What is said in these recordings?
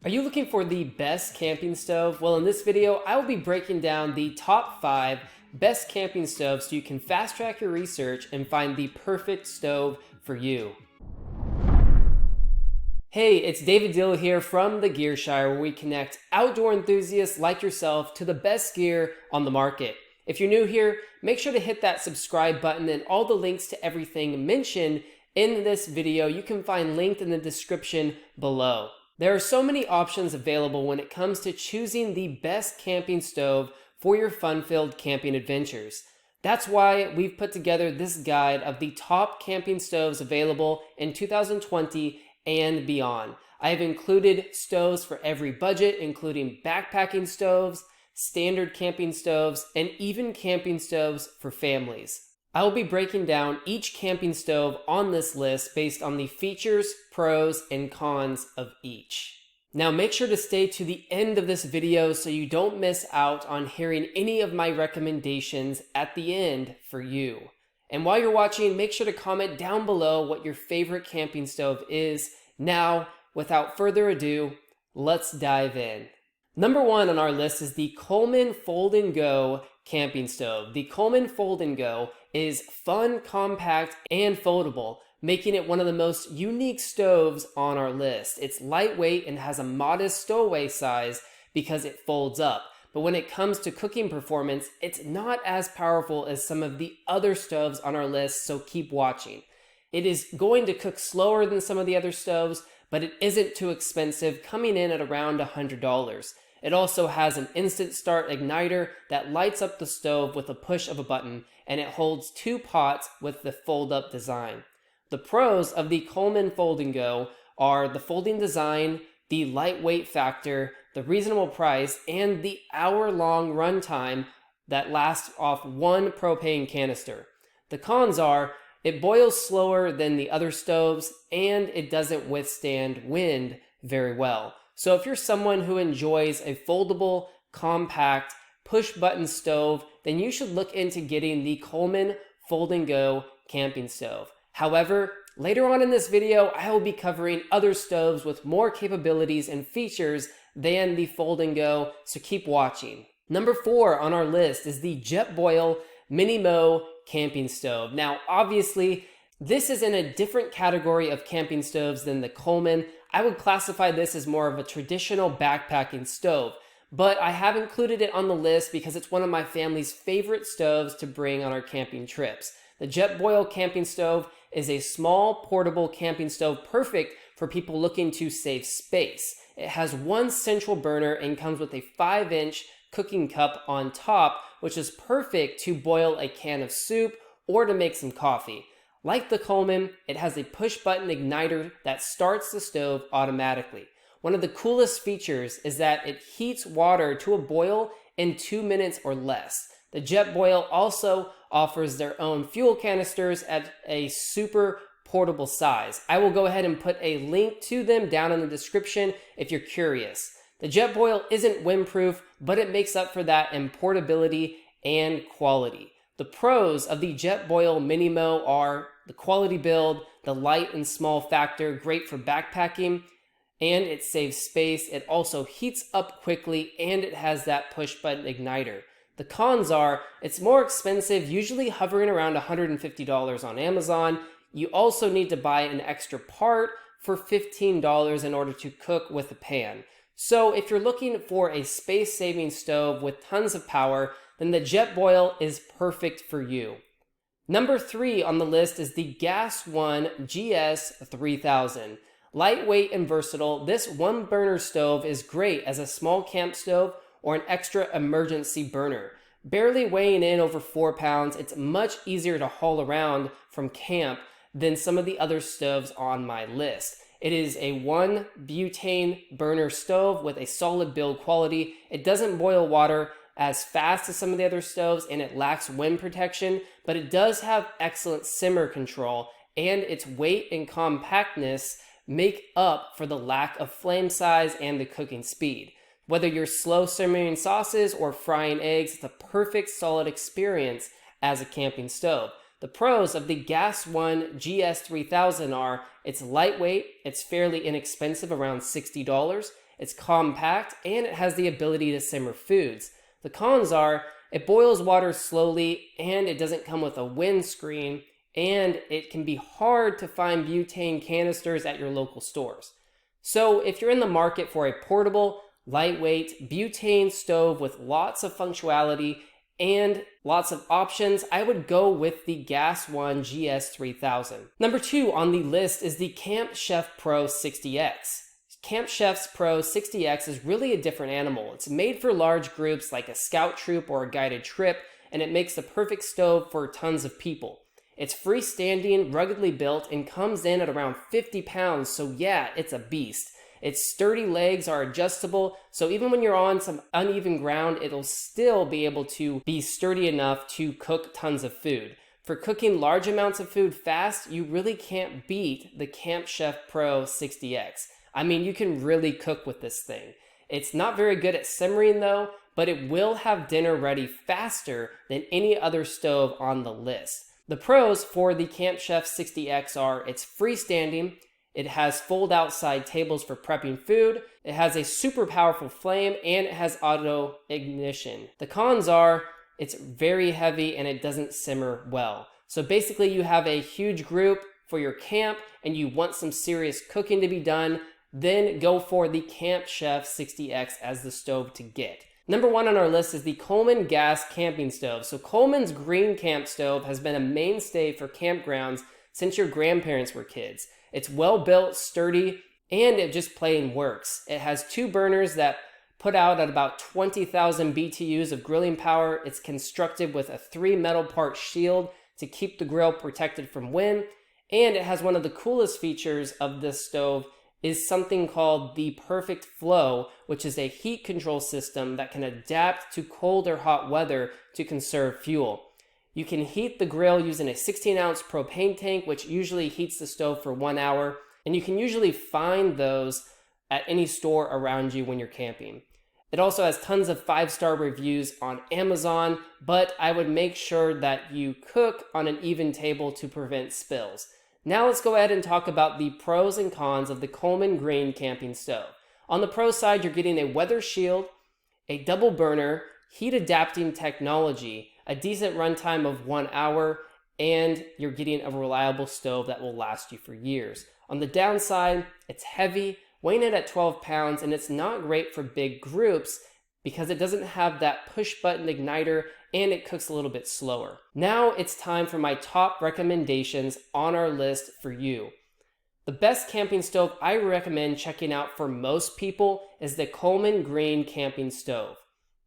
Are you looking for the best camping stove? Well, in this video, I will be breaking down the top 5 best camping stoves so you can fast track your research and find the perfect stove for you. Hey, it's David Dill here from the GEAR Shire, where we connect outdoor enthusiasts like yourself to the best gear on the market. If you're new here, make sure to hit that subscribe button, and all the links to everything mentioned in this video you can find linked in the description below. There are so many options available when it comes to choosing the best camping stove for your fun-filled camping adventures. That's why we've put together this guide of the top camping stoves available in 2020 and beyond. I have included stoves for every budget, including backpacking stoves, standard camping stoves, and even camping stoves for families. I will be breaking down each camping stove on this list based on the features, pros, and cons of each. Now make sure to stay to the end of this video so you don't miss out on hearing any of my recommendations at the end for you. And while you're watching, make sure to comment down below what your favorite camping stove is. Now, without further ado, let's dive in. Number 1 on our list is the Coleman Folding Go camping stove. The Coleman Folding Go is fun, compact, and foldable, making it one of the most unique stoves on our list. It's lightweight and has a modest stowaway size because it folds up. But when it comes to cooking performance, it's not as powerful as some of the other stoves on our list, so keep watching. It is going to cook slower than some of the other stoves, but it isn't too expensive, coming in at around $100. It also has an instant start igniter that lights up the stove with a push of a button, and it holds 2 pots with the fold-up design. The pros of the Coleman Folding Go are the folding design, the lightweight factor, the reasonable price, and the hour-long runtime that lasts off 1 propane canister. The cons are it boils slower than the other stoves, and it doesn't withstand wind very well. So if you're someone who enjoys a foldable, compact, push-button stove, then you should look into getting the Coleman Folding Go camping stove. However, later on in this video, I will be covering other stoves with more capabilities and features than the Folding Go, so keep watching. Number 4 on our list is the Jetboil Minimo camping stove. Now, obviously, this is in a different category of camping stoves than the Coleman. I would classify this as more of a traditional backpacking stove, but I have included it on the list because it's one of my family's favorite stoves to bring on our camping trips. The Jetboil camping stove is a small, portable camping stove perfect for people looking to save space. It has 1 central burner and comes with a 5-inch cooking cup on top, which is perfect to boil a can of soup or to make some coffee. Like the Coleman, it has a push-button igniter that starts the stove automatically. One of the coolest features is that it heats water to a boil in 2 minutes or less. The Jetboil also offers their own fuel canisters at a super portable size. I will go ahead and put a link to them down in the description if you're curious. The Jetboil isn't windproof, but it makes up for that in portability and quality. The pros of the Jetboil Minimo are the quality build, the light and small factor, great for backpacking, and it saves space. It also heats up quickly, and it has that push-button igniter. The cons are it's more expensive, usually hovering around $150 on Amazon. You also need to buy an extra part for $15 in order to cook with a pan. So if you're looking for a space-saving stove with tons of power, then the Jetboil is perfect for you. Number 3 on the list is the One GS3000. Lightweight and versatile, this 1-burner stove is great as a small camp stove or an extra emergency burner. Barely weighing in over 4 pounds, it's much easier to haul around from camp than some of the other stoves on my list. It is a 1 butane burner stove with a solid build quality. It doesn't boil water as fast as some of the other stoves, and it lacks wind protection, but it does have excellent simmer control, and its weight and compactness make up for the lack of flame size and the cooking speed. Whether you're slow simmering sauces or frying eggs, it's a perfect solid experience as a camping stove. The pros of the One GS3000 are it's lightweight, it's fairly inexpensive, around $60. It's compact, and it has the ability to simmer foods. The cons are it boils water slowly, and it doesn't come with a windscreen, and it can be hard to find butane canisters at your local stores. So if you're in the market for a portable, lightweight butane stove with lots of functionality and lots of options, I would go with the One GS3000. Number 2 on the list is the Camp Chef Pro 60X. Camp Chef's Pro 60X is really a different animal. It's made for large groups like a scout troop or a guided trip, and it makes the perfect stove for tons of people. It's freestanding, ruggedly built, and comes in at around 50 pounds, so yeah, it's a beast. Its sturdy legs are adjustable, so even when you're on some uneven ground, it'll still be able to be sturdy enough to cook tons of food. For cooking large amounts of food fast, you really can't beat the Camp Chef Pro 60X. I mean, you can really cook with this thing. It's not very good at simmering though, but it will have dinner ready faster than any other stove on the list. The pros for the Camp Chef 60X are it's freestanding, it has fold-out side tables for prepping food, it has a super powerful flame, and it has auto ignition. The cons are it's very heavy and it doesn't simmer well. So basically you have a huge group for your camp and you want some serious cooking to be done, then go for the Camp Chef 60X as the stove to get. Number 1 on our list is the Coleman gas camping stove. So Coleman's green camp stove has been a mainstay for campgrounds since your grandparents were kids. It's well built, sturdy, and it just plain works. It has 2 burners that put out at about 20,000 BTUs of grilling power. It's constructed with a 3 metal part shield to keep the grill protected from wind, and it has one of the coolest features of this stove is something called the Perfect Flow, which is a heat control system that can adapt to cold or hot weather to conserve fuel. You can heat the grill using a 16-ounce propane tank, which usually heats the stove for 1 hour, and you can usually find those at any store around you when you're camping. It also has tons of 5-star reviews on Amazon, but I would make sure that you cook on an even table to prevent spills. Now let's go ahead and talk about the pros and cons of the Coleman Green camping stove. On the pro side, you're getting a weather shield, a double burner, heat adapting technology, a decent runtime of 1 hour, and you're getting a reliable stove that will last you for years. On the downside, it's heavy, weighing in at 12 pounds, and it's not great for big groups because it doesn't have that push button igniter and it cooks a little bit slower. Now it's time for my top recommendations on our list for you. The best camping stove I recommend checking out for most people is the Coleman Green camping stove.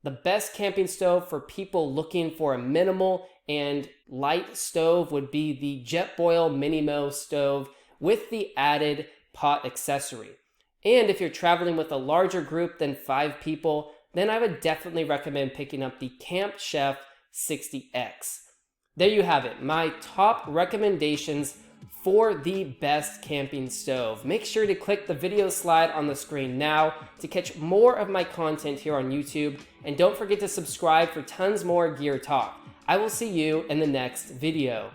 The best camping stove for people looking for a minimal and light stove would be the Jetboil Minimo stove with the added pot accessory. And if you're traveling with a larger group than 5 people, then I would definitely recommend picking up the Camp Chef 60X. There you have it, my top recommendations for the best camping stove. Make sure to click the video slide on the screen now to catch more of my content here on YouTube, and don't forget to subscribe for tons more gear talk. I will see you in the next video.